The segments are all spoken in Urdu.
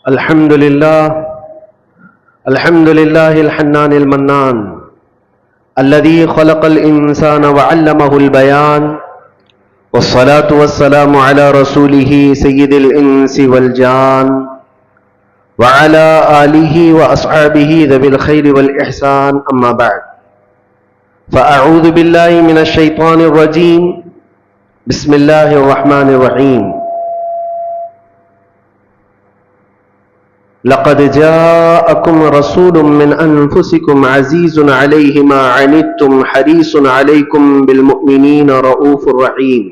الحمد لله الحنان المنان الذي خلق الإنسان وعلمه البيان، والصلاة والسلام على رسوله سيد الإنس والجان وعلى آله وأصحابه ذوي الخير والإحسان، أما بعد، فأعوذ بالله من الشيطان الرجيم، بسم الله الرحمن الرحيم. لقد جاءكم رسول من أنفسكم عزيز عليه ما عنتم حريص عليكم بالمؤمنين رؤوف رحيم.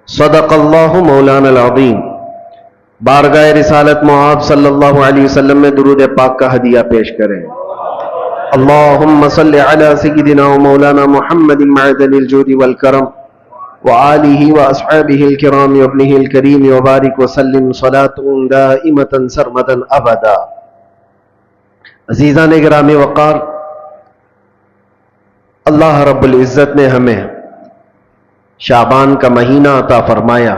صدق الله مولانا العظيم. بارگاہ رسالت معاب صلی اللہ علیہ وسلم میں درود پاک کا ہدیہ پیش کریں. اللہم صلی علی سیدنا و مولانا محمد معدن الجود والکرم وآلہ واصحابہ الکرام وابنہ الکریم وبارک وسلم صلاۃ دائمۃ سرمدا ابدا. عزیزان گرامی وقار، اللہ رب العزت نے ہمیں شعبان کا مہینہ عطا فرمایا،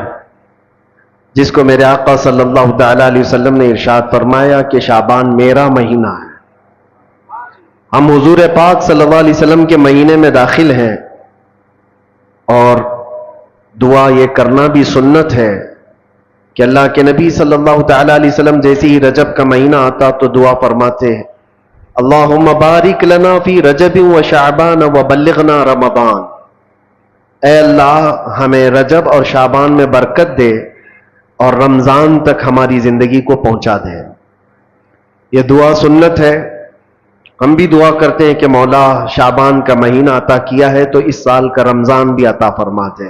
جس کو میرے آقا صلی اللہ تعالی علیہ وسلم نے ارشاد فرمایا کہ شعبان میرا مہینہ ہے. ہم حضور پاک صلی اللہ علیہ وسلم کے مہینے میں داخل ہیں، اور دعا یہ کرنا بھی سنت ہے کہ اللہ کے نبی صلی اللہ تعالی علیہ وسلم جیسے ہی رجب کا مہینہ آتا تو دعا فرماتے ہیں، اللہم بارک لنا فی رجب و شعبان و بلغنا رمضان. اے اللہ ہمیں رجب اور شعبان میں برکت دے اور رمضان تک ہماری زندگی کو پہنچا دے. یہ دعا سنت ہے. ہم بھی دعا کرتے ہیں کہ مولا شعبان کا مہینہ عطا کیا ہے تو اس سال کا رمضان بھی عطا فرما دے.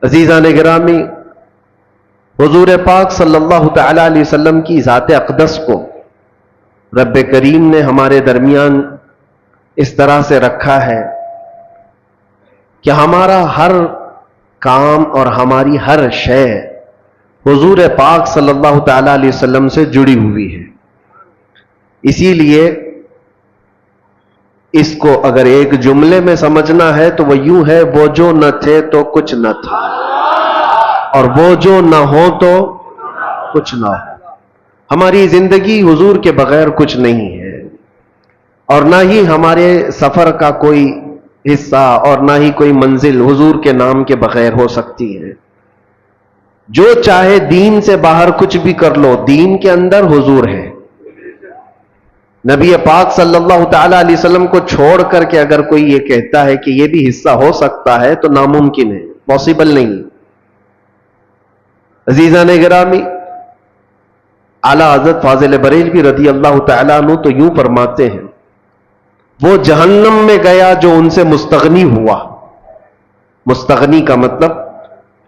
عزیزان گرامی، حضور پاک صلی اللہ تعالی علیہ وسلم کی ذات اقدس کو رب کریم نے ہمارے درمیان اس طرح سے رکھا ہے کہ ہمارا ہر کام اور ہماری ہر شے حضور پاک صلی اللہ تعالی علیہ وسلم سے جڑی ہوئی ہے. اسی لیے اس کو اگر ایک جملے میں سمجھنا ہے تو وہ یوں ہے، وہ جو نہ تھے تو کچھ نہ تھا، اور وہ جو نہ ہو تو کچھ نہ ہو. ہماری زندگی حضور کے بغیر کچھ نہیں ہے، اور نہ ہی ہمارے سفر کا کوئی حصہ اور نہ ہی کوئی منزل حضور کے نام کے بغیر ہو سکتی ہے. جو چاہے دین سے باہر کچھ بھی کر لو، دین کے اندر حضور ہے. نبی پاک صلی اللہ تعالی علیہ وسلم کو چھوڑ کر کے اگر کوئی یہ کہتا ہے کہ یہ بھی حصہ ہو سکتا ہے تو ناممکن ہے، پاسبل نہیں. عزیزان گرامی، اعلیٰ حضرت فاضل بریلوی رضی اللہ تعالیٰ عنہ تو یوں فرماتے ہیں، وہ جہنم میں گیا جو ان سے مستغنی ہوا. مستغنی کا مطلب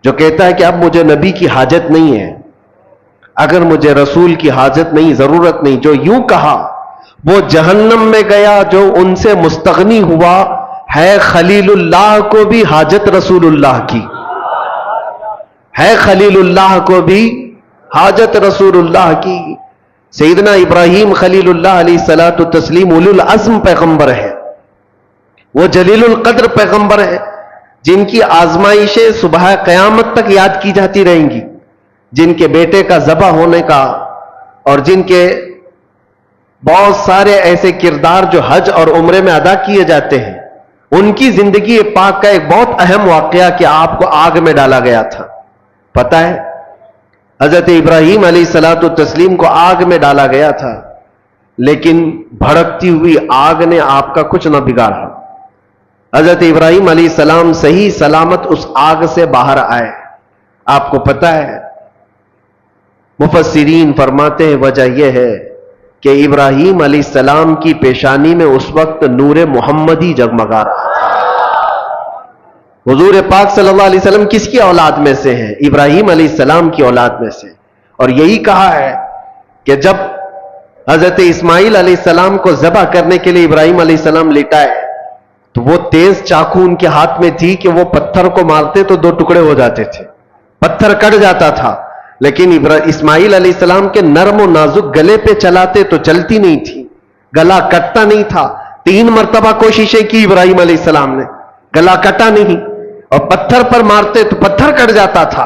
جو کہتا ہے کہ اب مجھے نبی کی حاجت نہیں ہے، اگر مجھے رسول کی حاجت نہیں، ضرورت نہیں، جو یوں کہا وہ جہنم میں گیا جو ان سے مستغنی ہوا. ہے خلیل اللہ کو بھی حاجت رسول اللہ کی، ہے خلیل اللہ کو بھی حاجت رسول اللہ کی. سیدنا ابراہیم خلیل اللہ علیہ الصلوۃ والتسلیم اولو العزم پیغمبر ہے، وہ جلیل القدر پیغمبر ہے جن کی آزمائشیں صبح قیامت تک یاد کی جاتی رہیں گی، جن کے بیٹے کا ذبح ہونے کا اور جن کے بہت سارے ایسے کردار جو حج اور عمرے میں ادا کیے جاتے ہیں. ان کی زندگی پاک کا ایک بہت اہم واقعہ کہ آپ کو آگ میں ڈالا گیا تھا. پتہ ہے حضرت ابراہیم علیہ الصلوۃ والتسلیم کو آگ میں ڈالا گیا تھا، لیکن بھڑکتی ہوئی آگ نے آپ کا کچھ نہ بگاڑا. حضرت ابراہیم علیہ السلام صحیح سلامت اس آگ سے باہر آئے. آپ کو پتہ ہے مفسرین فرماتے ہیں وجہ یہ ہے کہ ابراہیم علیہ السلام کی پیشانی میں اس وقت نور محمدی جگمگا رہا تھا. حضور پاک صلی اللہ علیہ وسلم کس کی اولاد میں سے ہیں؟ ابراہیم علیہ السلام کی اولاد میں سے. اور یہی کہا ہے کہ جب حضرت اسماعیل علیہ السلام کو ذبح کرنے کے لیے ابراہیم علیہ السلام لٹائے تو وہ تیز چاقو ان کے ہاتھ میں تھی کہ وہ پتھر کو مارتے تو 2 ٹکڑے ہو جاتے تھے، پتھر کٹ جاتا تھا. لیکن اسماعیل علیہ السلام کے نرم و نازک گلے پہ چلاتے تو چلتی نہیں تھی، گلا کٹتا نہیں تھا. 3 مرتبہ کوششیں کی ابراہیم علیہ السلام نے، گلا کٹا نہیں. اور پتھر پر مارتے تو پتھر کٹ جاتا تھا.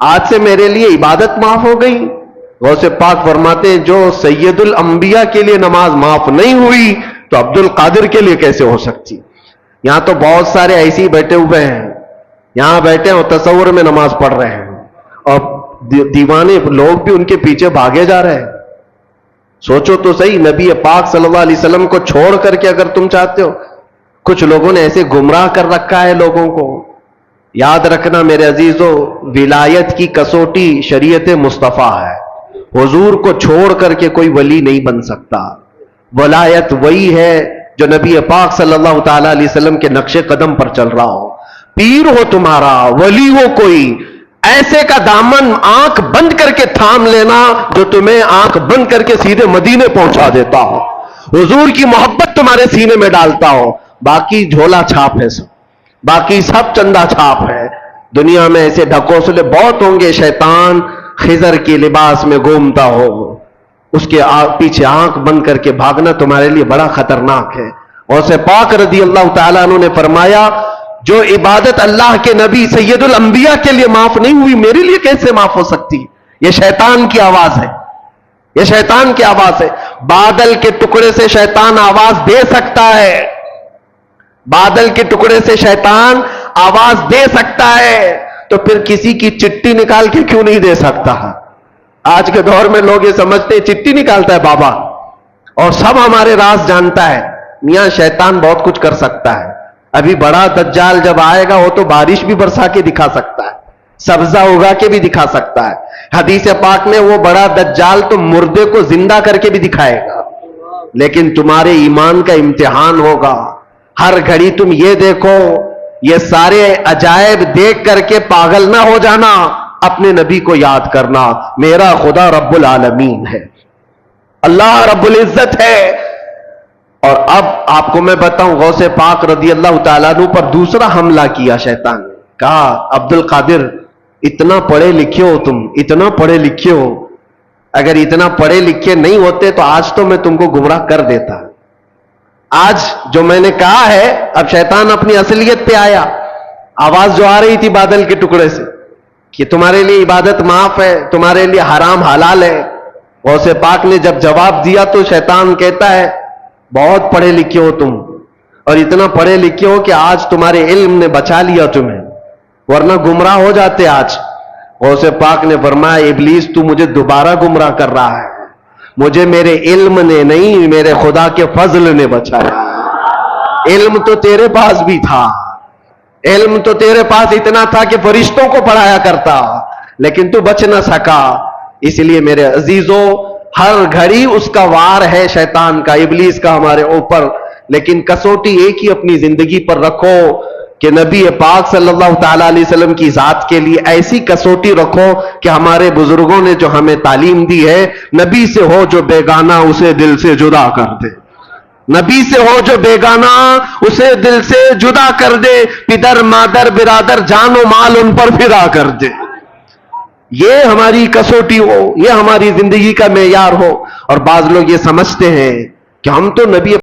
آج سے میرے لیے عبادت معاف ہو گئی. غوث پاک فرماتے ہیں جو سید الانبیاء کے لیے نماز معاف نہیں ہوئی تو عبد القادر کے لیے کیسے ہو سکتی؟ یہاں تو بہت سارے ایسے ہی بیٹھے ہوئے ہیں، یہاں بیٹھے اور تصور میں نماز پڑھ رہے ہیں، اور دیوانے لوگ بھی ان کے پیچھے بھاگے جا رہے ہیں. سوچو تو صحیح، نبی پاک صلی اللہ علیہ وسلم کو چھوڑ کر کے اگر تم چاہتے ہو، کچھ لوگوں نے ایسے گمراہ کر رکھا ہے لوگوں کو. یاد رکھنا میرے عزیزو، ولایت کی کسوٹی شریعت مصطفیٰ ہے. حضور کو چھوڑ کر کے کوئی ولی نہیں بن سکتا. ولایت وہی ہے جو نبی پاک صلی اللہ تعالی علیہ وسلم کے نقش قدم پر چل رہا ہو. پیر ہو تمہارا، ولی ہو کوئی، ایسے کا دامن آنکھ بند کر کے تھام لینا جو تمہیں آنکھ بند کر کے سیدھے مدینے پہنچا دیتا ہو، حضور کی محبت تمہارے سینے میں ڈالتا ہو. باقی جھولا چھاپ ہے سب، باقی سب چندہ چھاپ ہے. دنیا میں ایسے ڈھکوسلے بہت ہوں گے. شیطان خضر کے لباس میں گھومتا ہو، اس کے پیچھے آنکھ بند کر کے بھاگنا تمہارے لیے بڑا خطرناک ہے. اور سے پاک رضی اللہ تعالیٰ عنہ نے فرمایا جو عبادت اللہ کے نبی سید الانبیاء کے لیے معاف نہیں ہوئی میرے لیے کیسے معاف ہو سکتی؟ یہ شیطان کی آواز ہے، یہ شیطان کی آواز ہے. بادل کے ٹکڑے سے شیطان آواز دے سکتا ہے، بادل کے ٹکڑے سے شیطان آواز دے سکتا ہے، تو پھر کسی کی چٹھی نکال کے کیوں نہیں دے سکتا؟ آج کے دور میں لوگ یہ سمجھتے ہیں چٹھی نکالتا ہے بابا اور سب ہمارے راز جانتا ہے. میاں شیطان بہت کچھ کر سکتا ہے. ابھی بڑا دجال جب آئے گا وہ تو بارش بھی برسا کے دکھا سکتا ہے، سبزہ اگا کے بھی دکھا سکتا ہے. حدیث پاک میں وہ بڑا دجال تو مردے کو زندہ کر کے بھی دکھائے گا. لیکن تمہارے ایمان کا امتحان ہوگا. ہر گھڑی تم یہ دیکھو، یہ سارے عجائب دیکھ کر کے پاگل نہ ہو جانا، اپنے نبی کو یاد کرنا. میرا خدا رب العالمین ہے، اللہ رب العزت ہے. اور اب آپ کو میں بتاؤں، غوث پاک رضی اللہ تعالیٰ عنہ پر دوسرا حملہ کیا شیطان نے. کہا عبد القادر اتنا پڑھے لکھے ہو تم، اتنا پڑھے لکھے ہو، اگر اتنا پڑھے لکھے نہیں ہوتے تو آج تو میں تم کو گمراہ کر دیتا. آج جو میں نے کہا ہے، اب شیطان اپنی اصلیت پہ آیا. آواز جو آ رہی تھی بادل کے ٹکڑے سے کہ تمہارے لیے عبادت معاف ہے، تمہارے لیے حرام حلال ہے. غوث پاک نے جب جواب دیا تو شیطان کہتا ہے بہت پڑھے لکھے ہو تم، اور اتنا پڑھے لکھے ہو کہ آج تمہارے علم نے بچا لیا تمہیں، ورنہ گمراہ ہو جاتے آج. غوث پاک نے فرمایا ابلیس تو مجھے دوبارہ گمراہ کر رہا ہے، مجھے میرے علم نے نہیں میرے خدا کے فضل نے بچایا. علم تو تیرے پاس بھی تھا، علم تو تیرے پاس اتنا تھا کہ فرشتوں کو پڑھایا کرتا، لیکن تو بچ نہ سکا. اس لیے میرے عزیزوں، ہر گھڑی اس کا وار ہے شیطان کا، ابلیس کا ہمارے اوپر. لیکن کسوٹی ایک ہی اپنی زندگی پر رکھو کہ نبی پاک صلی اللہ تعالی علیہ وسلم کی ذات کے لیے ایسی کسوٹی رکھو کہ ہمارے بزرگوں نے جو ہمیں تعلیم دی ہے، نبی سے ہو جو بیگانہ اسے دل سے جدا کر دے. نبی سے ہو جو بیگانہ اسے دل سے جدا کر دے، پدر مادر برادر جان و مال ان پر فدا کر دے. یہ ہماری کسوٹی ہو، یہ ہماری زندگی کا معیار ہو. اور بعض لوگ یہ سمجھتے ہیں کہ ہم تو نبی